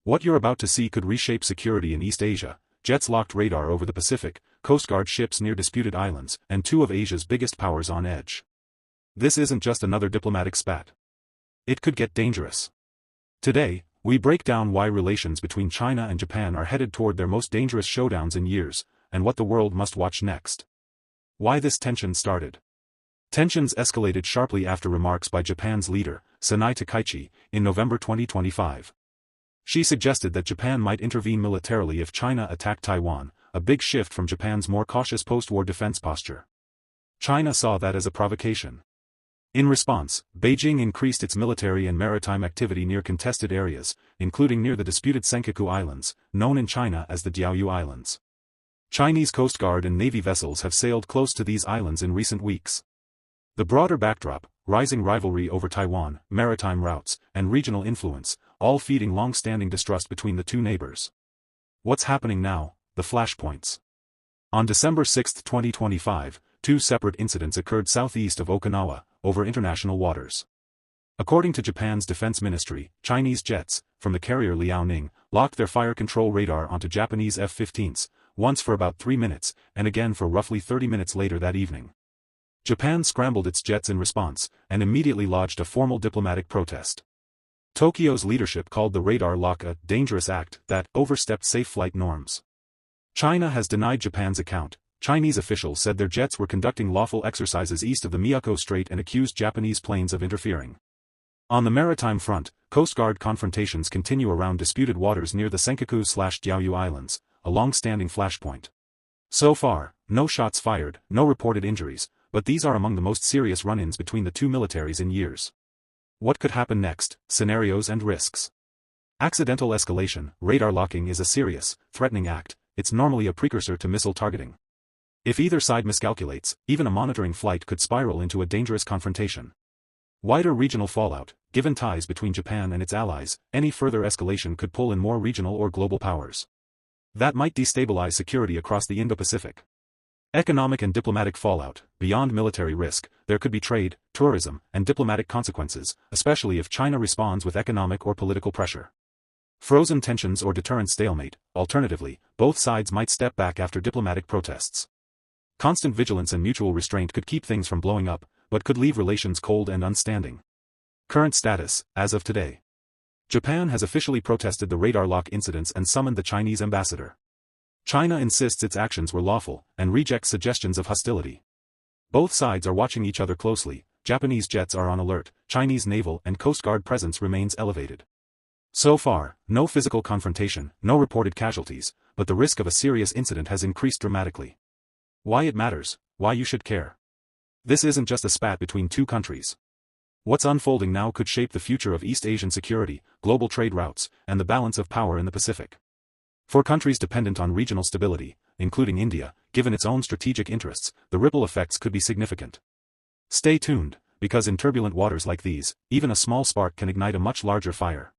What you're about to see could reshape security in East Asia. Jets locked radar over the Pacific, Coast Guard ships near disputed islands, and two of Asia's biggest powers on edge. This isn't just another diplomatic spat. It could get dangerous. Today, we break down why relations between China and Japan are headed toward their most dangerous showdowns in years, and what the world must watch next. Why this tension started. Tensions escalated sharply after remarks by Japan's leader, Sanai Takaichi, in November 2025. She suggested that Japan might intervene militarily if China attacked Taiwan, a big shift from Japan's more cautious post-war defense posture. China saw that as a provocation. In response, Beijing increased its military and maritime activity near contested areas, including near the disputed Senkaku Islands, known in China as the Diaoyu Islands. Chinese Coast Guard and Navy vessels have sailed close to these islands in recent weeks. The broader backdrop, rising rivalry over Taiwan, maritime routes, and regional influence, all feeding long-standing distrust between the two neighbors. What's happening now? The flashpoints. On December 6, 2025, two separate incidents occurred southeast of Okinawa, over international waters. According to Japan's defense ministry, Chinese jets, from the carrier Liaoning, locked their fire control radar onto Japanese F-15s, once for about 3 minutes, and again for roughly 30 minutes later that evening. Japan scrambled its jets in response, and immediately lodged a formal diplomatic protest. Tokyo's leadership called the radar lock a dangerous act that overstepped safe flight norms. China has denied Japan's account. Chinese officials said their jets were conducting lawful exercises east of the Miyako Strait and accused Japanese planes of interfering. On the maritime front, Coast Guard confrontations continue around disputed waters near the Senkaku/Diaoyu Islands, a long-standing flashpoint. So far, no shots fired, no reported injuries, but these are among the most serious run-ins between the two militaries in years. What could happen next? Scenarios and risks. Accidental escalation. Radar locking is a serious, threatening act. It's normally a precursor to missile targeting. If either side miscalculates, even a monitoring flight could spiral into a dangerous confrontation. Wider regional fallout. Given ties between Japan and its allies, any further escalation could pull in more regional or global powers. That might destabilize security across the Indo-Pacific. Economic and diplomatic fallout. Beyond military risk, there could be trade, tourism, and diplomatic consequences, especially if China responds with economic or political pressure. Frozen tensions or deterrent stalemate. Alternatively, both sides might step back after diplomatic protests. Constant vigilance and mutual restraint could keep things from blowing up, but could leave relations cold and unstanding. Current status, as of today. Japan has officially protested the radar lock incidents and summoned the Chinese ambassador. China insists its actions were lawful, and rejects suggestions of hostility. Both sides are watching each other closely. Japanese jets are on alert, Chinese naval and Coast Guard presence remains elevated. So far, no physical confrontation, no reported casualties, but the risk of a serious incident has increased dramatically. Why it matters, why you should care. This isn't just a spat between two countries. What's unfolding now could shape the future of East Asian security, global trade routes, and the balance of power in the Pacific. For countries dependent on regional stability, including India, given its own strategic interests, the ripple effects could be significant. Stay tuned, because in turbulent waters like these, even a small spark can ignite a much larger fire.